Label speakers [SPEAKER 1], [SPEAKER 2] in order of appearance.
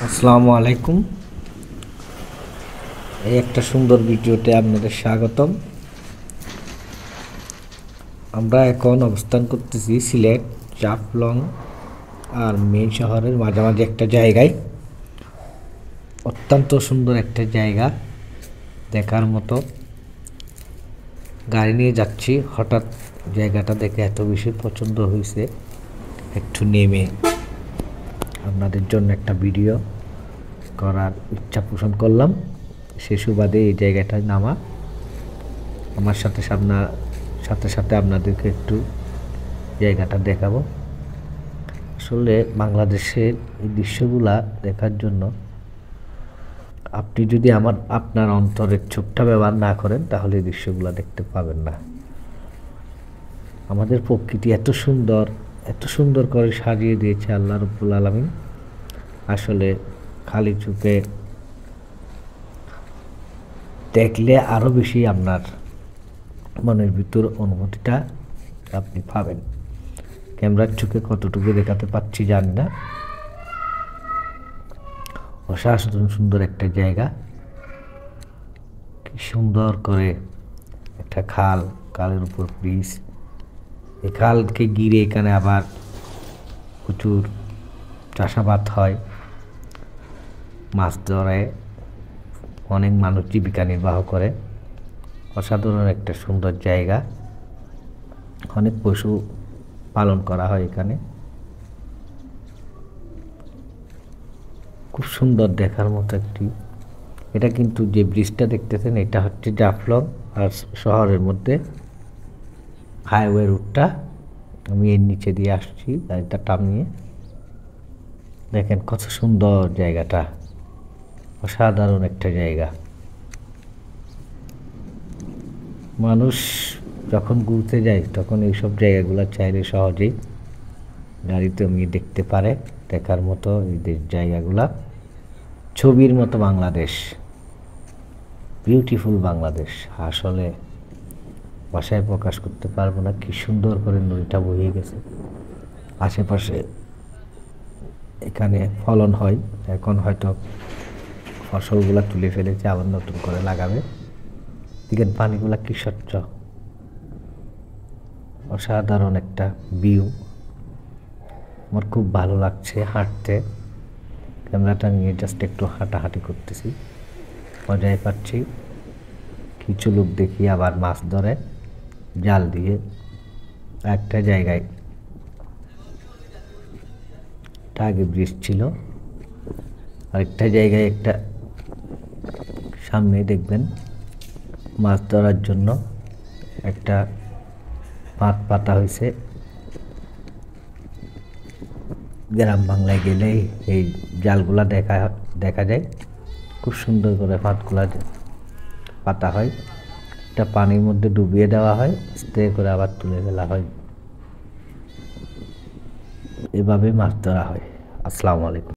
[SPEAKER 1] আসসালামু আলাইকুম। এই একটা সুন্দর ভিডিওতে আপনাদের স্বাগতম। আমরা এখন অবস্থান করতেছি সিলেট জাফলং আর মেইন শহরের মাঝামাঝি একটা জায়গায়। অত্যন্ত সুন্দর একটা জায়গা, দেখার মতো। গাড়ি নিয়ে যাচ্ছি, হঠাৎ জায়গাটা দেখে এত বেশি পছন্দ হয়েছে, একটু নেমে আপনাদের জন্য একটা ভিডিও করার ইচ্ছা পোষণ করলাম। সে সুবাদে এই জায়গাটায় নামা। আমার সাথে সাথে আপনাদেরকে একটু জায়গাটা দেখাবো। আসলে বাংলাদেশের এই দৃশ্যগুলা দেখার জন্য আপনি যদি আপনার অন্তরের চোখটা ব্যবহার না করেন তাহলে এই দৃশ্যগুলা দেখতে পাবেন না। আমাদের প্রকৃতি এত সুন্দর করে সাজিয়ে দিয়েছে আল্লাহ রাব্বুল আলামিন। আসলে খালি চোখে দেখলে আরও বেশি আপনার মনের ভিতর অনুভূতিটা আপনি পাবেন। ক্যামেরার চোখে কতটুকু দেখাতে পাচ্ছি জানি না। অসাধারণ সুন্দর একটা জায়গা, কি সুন্দর করে একটা খালের উপর ব্রিজ। এই খালকে ঘিরে এখানে আবার প্রচুর চাষাবাদ হয়, মাছ ধরে অনেক মানুষ জীবিকা নির্বাহ করে। অসাধারণ একটা সুন্দর জায়গা, অনেক পশু পালন করা হয় এখানে। খুব সুন্দর দেখার মতো একটি। এটা কিন্তু যে ব্রিজটা দেখতেছেন এটা হচ্ছে জাফলং আর শহরের মধ্যে হাইওয়ে রুটটা। আমি এর নিচে দিয়ে আসছি গাড়িটা টামিয়ে। দেখেন কত সুন্দর জায়গাটা, অসাধারণ একটা জায়গা। মানুষ যখন ঘুরতে যায় তখন এইসব জায়গাগুলো চাইলে সহজেই গাড়িতে নিয়ে দেখতে পারে। দেখার মতো এই জায়গাগুলা, ছবির মতো বাংলাদেশ, বিউটিফুল বাংলাদেশ। আসলে ভাষায় প্রকাশ করতে পারবো না কি সুন্দর করে নদীটা বয়ে গেছে। আশেপাশে এখানে ফলন হয়, এখন হয়তো ফসলগুলা তুলে ফেলেছে, আবার নতুন করে লাগাবে। দেখেন পানিগুলা কি স্বচ্ছ, অসাধারণ একটা ভিউ। আমার খুব ভালো লাগছে হাঁটতে। ক্যামেরাটা নিয়ে জাস্ট একটু হাঁটাহাঁটি করতেছি, মজাই পাচ্ছি। কিছু লোক দেখি আবার মাছ ধরে জাল দিয়ে একটা জায়গায়। আগে ব্রিজ ছিল, আরেকটা জায়গায় একটা সামনে দেখবেন মাছ ধরার জন্য একটা পাত পাতা হয়েছে। গ্রাম বাংলায় গেলে এই জালগুলা দেখা যায়। খুব সুন্দর করে পাতগুলা পাতা হয়, এটা পানির মধ্যে ডুবিয়ে দেওয়া হয়, আস্তে করে আবার তুলে ফেলা হয়। এভাবে মাছ ধরা হয়। আসসালামু আলাইকুম।